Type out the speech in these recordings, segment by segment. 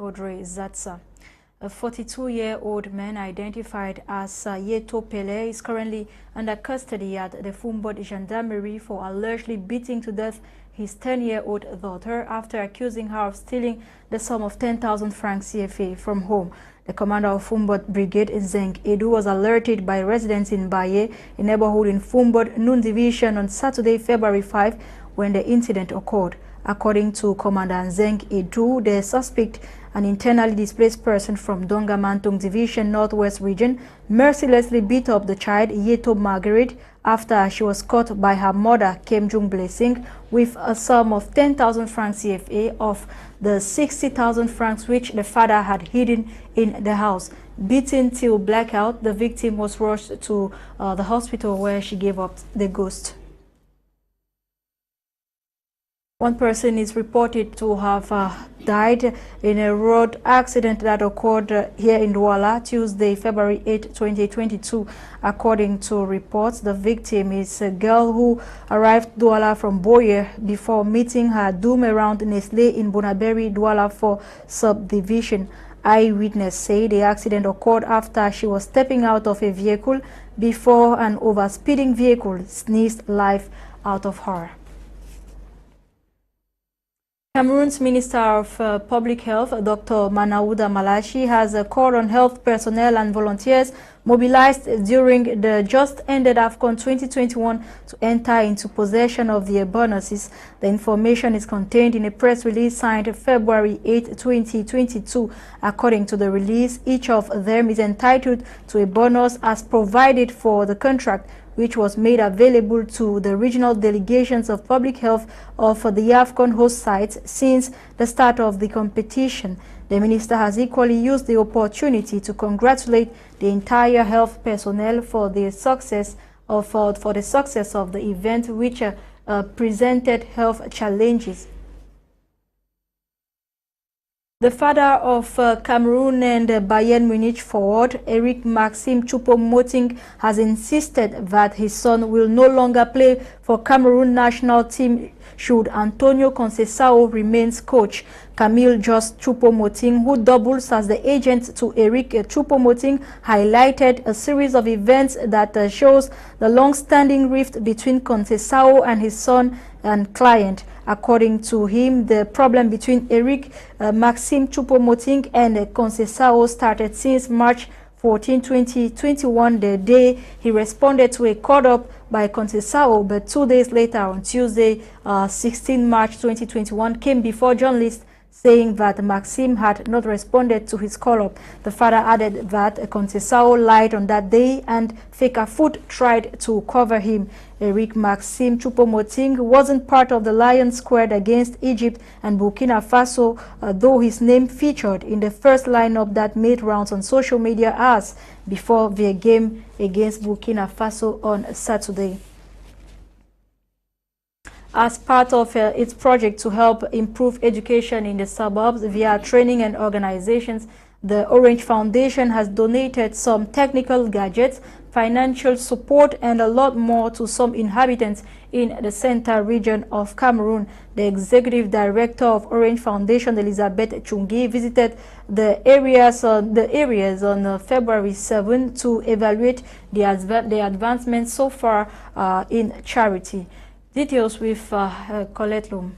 Audrey Zatsa. A 42-year-old man identified as Yeto Pele is currently under custody at the Fumbot Gendarmerie for allegedly beating to death his 10-year-old daughter after accusing her of stealing the sum of 10,000 francs CFA from home. The commander of Fumbot Brigade, Nsah, was alerted by residents in Baye, a neighborhood in Fumbot Noon Division, on Saturday, February 5, when the incident occurred. According to Commander Nsah, the suspect, an internally displaced person from Donga Mantong Division, Northwest Region, mercilessly beat up the child, Yeto Margaret, after she was caught by her mother, Kemjung Blessing, with a sum of 10,000 francs CFA of the 60,000 francs which the father had hidden in the house. Beaten till blackout, the victim was rushed to the hospital where she gave up the ghost. One person is reported to have died in a road accident that occurred here in Douala Tuesday, February 8, 2022. According to reports, the victim is a girl who arrived Douala from Boyer before meeting her doom around Nestle in Bonaberi, Douala 4 subdivision. Eyewitness say the accident occurred after she was stepping out of a vehicle before an overspeeding vehicle sneezed life out of her. Cameroon's Minister of Public Health, Dr. Manauda Malachi, has called on health personnel and volunteers mobilized during the just-ended AFCON 2021 to enter into possession of their bonuses. The information is contained in a press release signed February 8, 2022. According to the release, each of them is entitled to a bonus as provided for the contract, which was made available to the regional delegations of public health of the AFCON host sites since the start of the competition. The minister has equally used the opportunity to congratulate the entire health personnel for the success of the event, which presented health challenges. The father of Cameroon and Bayern Munich forward, Eric Maxime Choupo-Moting, has insisted that his son will no longer play for Cameroon national team should Antonio Conceição remains coach. Camille Just Choupo-Moting, who doubles as the agent to Eric Choupo-Moting, highlighted a series of events that shows the long-standing rift between Conceição and his son and client. According to him, the problem between Eric Maxime Choupo-Moting and Conceição started since March 14, 2021, the day he responded to a call-up by Conceição, but 2 days later, on Tuesday, 16 March 2021, came before journalists saying that Maxime had not responded to his call-up. The father added that Conceição lied on that day and Fecafoot tried to cover him. Eric Maxime Choupo-Moting wasn't part of the Lions squad against Egypt and Burkina Faso, though his name featured in the first lineup that made rounds on social media hours before their game against Burkina Faso on Saturday. As part of its project to help improve education in the suburbs via training and organizations, the Orange Foundation has donated some technical gadgets, financial support, and a lot more to some inhabitants in the center region of Cameroon. The executive director of Orange Foundation, Elizabeth Chungi, visited the areas on February 7 to evaluate the advancements so far in charity. Details with Colette Loom.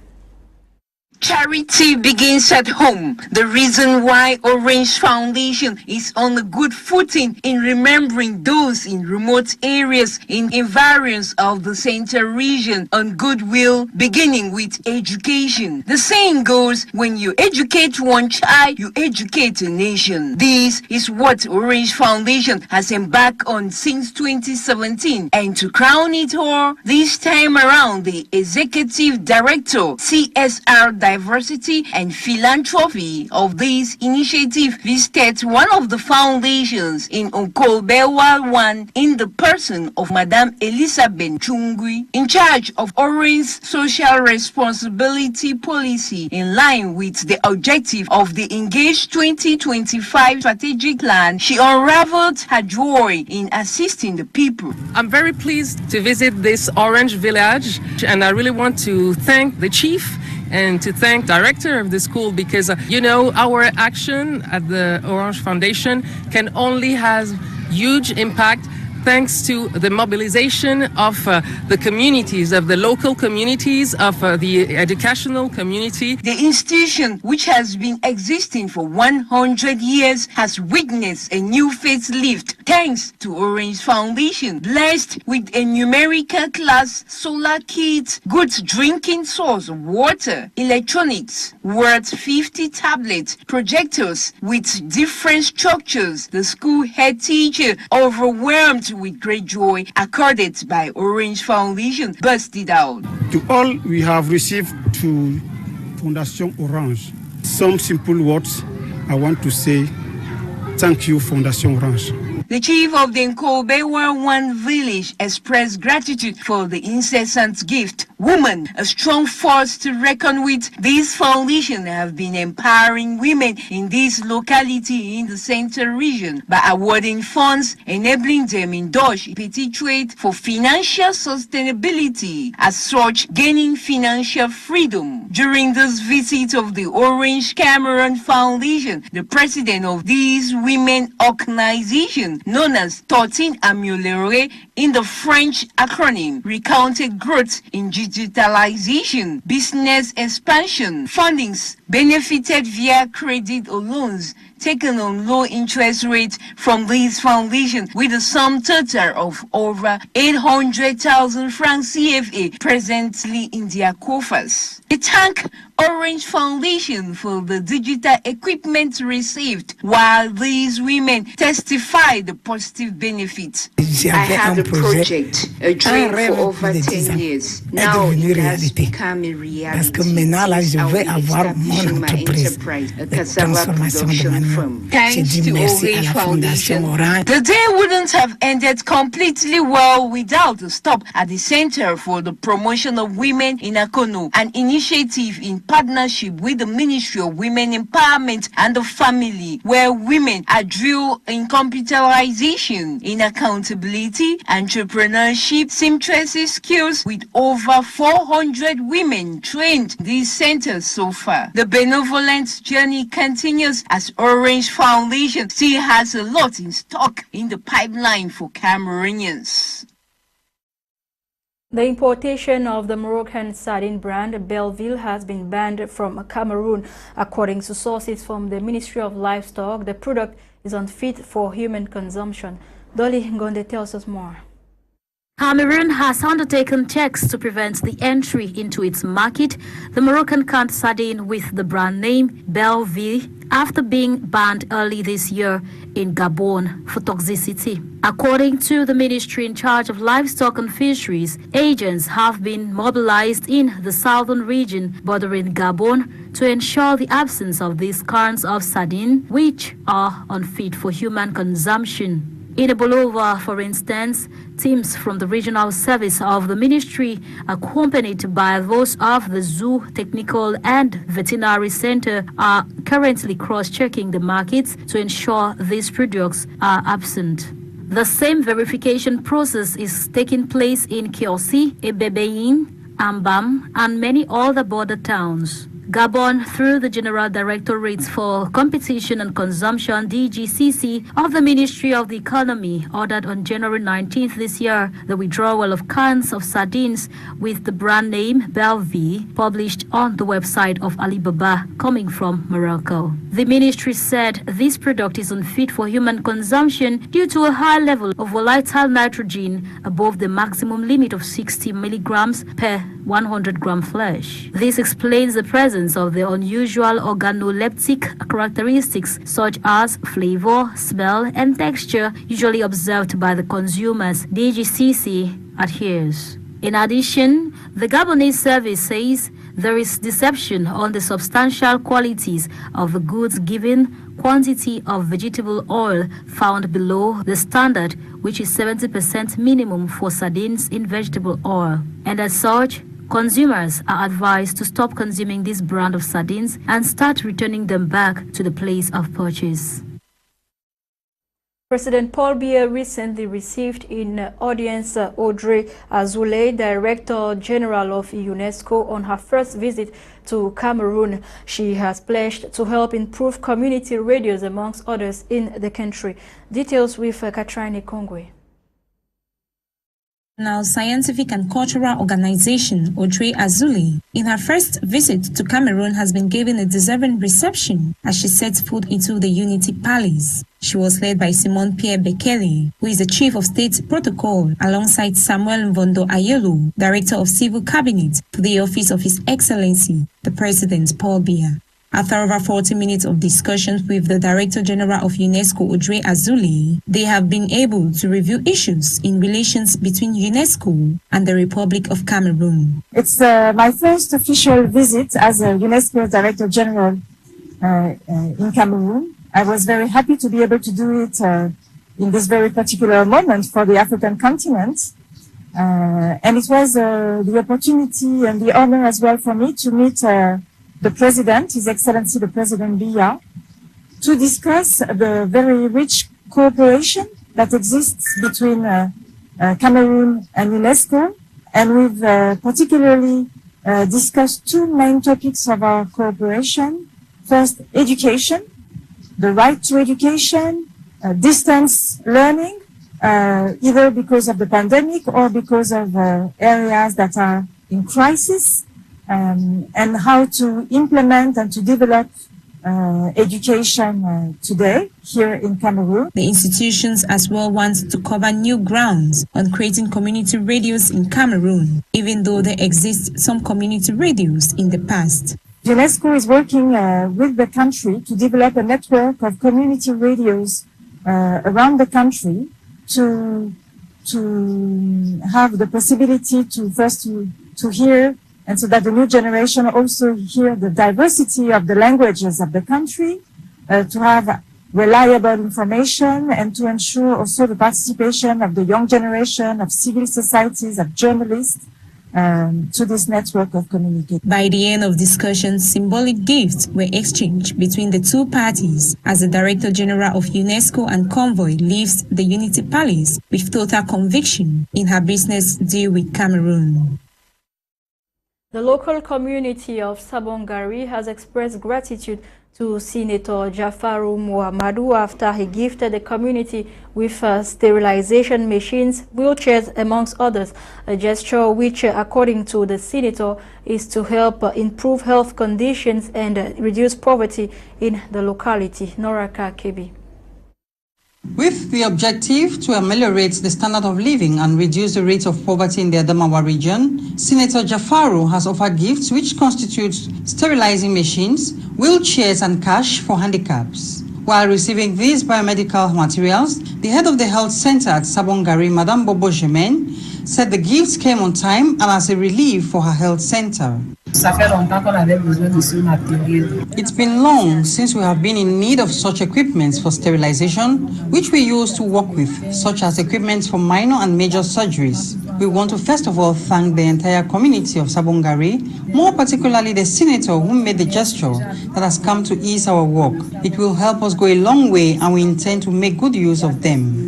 Charity begins at home. The reason why Orange Foundation is on a good footing in remembering those in remote areas in variants of the center region on goodwill, beginning with education. The saying goes, when you educate one child, you educate a nation. This is what Orange Foundation has embarked on since 2017. And to crown it all, this time around, the Executive Director, CSR Diversity and Philanthropy of this initiative visited one of the foundations in Onkolbewa 1 in the person of Madame Elizabeth Chungui, in charge of Orange social responsibility policy in line with the objective of the Engage 2025 strategic plan. She unraveled her joy in assisting the people. I'm very pleased to visit this Orange village, and I really want to thank the chief and to thank the director of the school because, our action at the Orange Foundation can only have huge impact thanks to the mobilization of the communities, of the local communities, of the educational community. The institution, which has been existing for 100 years, has witnessed a new facelift thanks to Orange Foundation, blessed with a numerical class, solar kits, good drinking source, water, electronics, worth 50 tablets, projectors with different structures. The school head teacher, overwhelmed with great joy accorded by Orange Foundation, bursted out. To all we have received to Fondation Orange, some simple words I want to say. Thank you, Fondation Orange. The chief of the Nkobewa One village expressed gratitude for the incessant gift. Women, a strong force to reckon with. This foundation have been empowering women in this locality in the central region by awarding funds, enabling them indulge petty trade for financial sustainability, as such gaining financial freedom. During this visit of the Orange Cameroon Foundation, the president of this women organization, known as 13 Amélioré in the French acronym, recounted growth in digitalization, business expansion, fundings benefited via credit or loans taken on low interest rates from this foundation, with a sum total of over 800,000 francs CFA presently in their coffers. They thank Orange Foundation for the digital equipment received, while these women testify the positive benefits. I had a project, a dream for over 10 years. Now it has become a reality. Since I will establish my enterprise, a cassava production firm. Thanks to Orange Foundation, the day wouldn't have ended completely well without a stop at the Center for the Promotion of Women in Akono, an initiative in partnership with the Ministry of Women Empowerment and the Family, where women are drilled in computerization, in accountability, entrepreneurship, seamstress skills, with over 400 women trained in these centers so far. The benevolent journey continues as Orange Foundation still has a lot in stock in the pipeline for Cameroonians. The importation of the Moroccan sardine brand Belleville has been banned from Cameroon. According to sources from the Ministry of Livestock, the product is unfit for human consumption. Dolly Ngonde tells us more. Cameroon has undertaken checks to prevent the entry into its market the Moroccan canned sardine with the brand name Belleville, after being banned early this year in Gabon for toxicity. According to the ministry in charge of livestock and fisheries, agents have been mobilized in the southern region bordering Gabon to ensure the absence of these kinds of sardine, which are unfit for human consumption. In Bolova, for instance, teams from the regional service of the ministry, accompanied by those of the Zoo Technical and Veterinary Center, are currently cross-checking the markets to ensure these products are absent. The same verification process is taking place in Kiosi, Ebebein, Ambam, and many other border towns. Gabon, through the General Directorate for Competition and Consumption (DGCC) of the Ministry of the Economy, ordered on January 19th this year the withdrawal of cans of sardines with the brand name Belleville, published on the website of Alibaba, coming from Morocco. The ministry said this product is unfit for human consumption due to a high level of volatile nitrogen above the maximum limit of 60 milligrams per 100 gram flesh. This explains the presence of the unusual organoleptic characteristics such as flavor, smell, and texture usually observed by the consumers, DGCC adheres. In addition, the Gabonese service says there is deception on the substantial qualities of the goods given quantity of vegetable oil found below the standard, which is 70% minimum for sardines in vegetable oil. And as such, consumers are advised to stop consuming this brand of sardines and start returning them back to the place of purchase. President Paul Biya recently received in audience Audrey Azoulay, Director General of UNESCO, on her first visit to Cameroon. She has pledged to help improve community radios, amongst others, in the country. Details with Katrine Kongwe. Now, scientific and cultural organization Audrey Azoulay, in her first visit to Cameroon, has been given a deserving reception as she sets foot into the Unity Palace. She was led by Simon Pierre Bekele, who is the Chief of State Protocol, alongside Samuel Mvondo Ayolo, Director of Civil Cabinet, to the office of His Excellency, the President Paul Biya. After over 40 minutes of discussions with the Director General of UNESCO, Audrey Azoulay, they have been able to review issues in relations between UNESCO and the Republic of Cameroon. It's my first official visit as a UNESCO Director General in Cameroon. I was very happy to be able to do it in this very particular moment for the African continent. And it was the opportunity and the honor as well for me to meet the President, His Excellency the President Biya, to discuss the very rich cooperation that exists between Cameroon and UNESCO. And we've particularly discussed two main topics of our cooperation. First, education, the right to education, distance learning, either because of the pandemic or because of areas that are in crisis. And how to implement and to develop education today here in Cameroon. The institutions as well want to cover new grounds on creating community radios in Cameroon, even though there exist some community radios in the past. UNESCO is working with the country to develop a network of community radios around the country to have the possibility to first to hear, and so that the new generation also hear the diversity of the languages of the country, to have reliable information, and to ensure also the participation of the young generation, of civil societies, of journalists, to this network of communication. By the end of discussions, symbolic gifts were exchanged between the two parties as the Director General of UNESCO and Convoy leaves the Unity Palace with total conviction in her business deal with Cameroon. The local community of Sabongari has expressed gratitude to Senator Jafaru Muhammadu after he gifted the community with sterilization machines, wheelchairs, amongst others, a gesture which, according to the senator, is to help improve health conditions and reduce poverty in the locality. Noraka Kebi. With the objective to ameliorate the standard of living and reduce the rate of poverty in the Adamawa region, Senator Jafaru has offered gifts which constitute sterilizing machines, wheelchairs and cash for handicaps. While receiving these biomedical materials, the head of the health center at Sabongari, Madame Bobo Jemen, said the gifts came on time and as a relief for her health center. It's been long since we have been in need of such equipment for sterilization, which we use to work with, such as equipment for minor and major surgeries. We want to first of all thank the entire community of Sabongari, more particularly the senator who made the gesture that has come to ease our work. It will help us go a long way and we intend to make good use of them.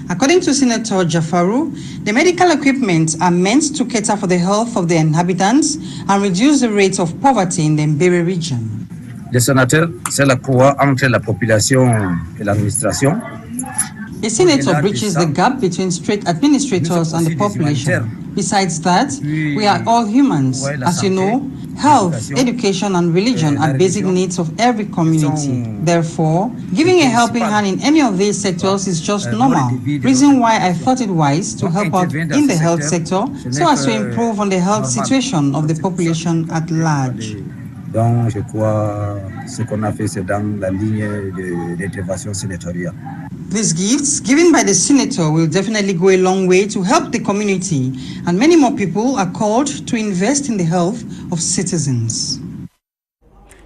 According to Senator Jafaru, the medical equipment are meant to cater for the health of the inhabitants and reduce the rate of poverty in the Mbere region. Le sénateur, c'est la courroie entre la population et l'administration. A senator bridges the gap between state administrators and the population. Besides that, we are all humans. As you know, health, education and religion are basic needs of every community. Therefore, giving a helping hand in any of these sectors is just normal. Reason why I thought it wise to help out in the health sector so as to improve on the health situation of the population at large. Donc, je crois ce qu'on a fait, c'est dans la ligne d'intervention sénatoriale. These gifts given by the senator will definitely go a long way to help the community, and many more people are called to invest in the health of citizens.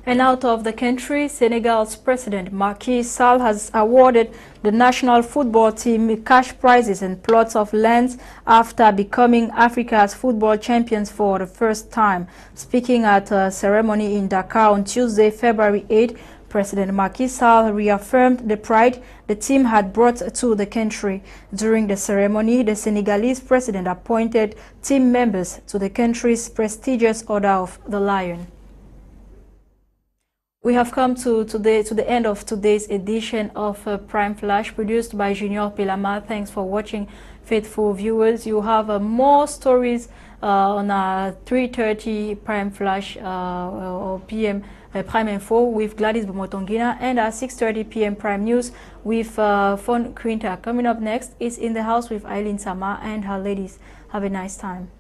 And out of the country, Senegal's President Macky Sall has awarded the national football team cash prizes and plots of lands after becoming Africa's football champions for the first time. Speaking at a ceremony in Dakar on Tuesday, February 8, President Macky Sall reaffirmed the pride the team had brought to the country. During the ceremony, the Senegalese president appointed team members to the country's prestigious Order of the Lion. We have come to the end of today's edition of Prime Flash, produced by Junior Pelama. Thanks for watching, faithful viewers. You have more stories on 3:30 Prime Flash or PM Prime Info with Gladys Bomotongina, and at 6:30 p.m. Prime News with Fon Quinta. Coming up next is In the House with Eileen Sama and her ladies. Have a nice time.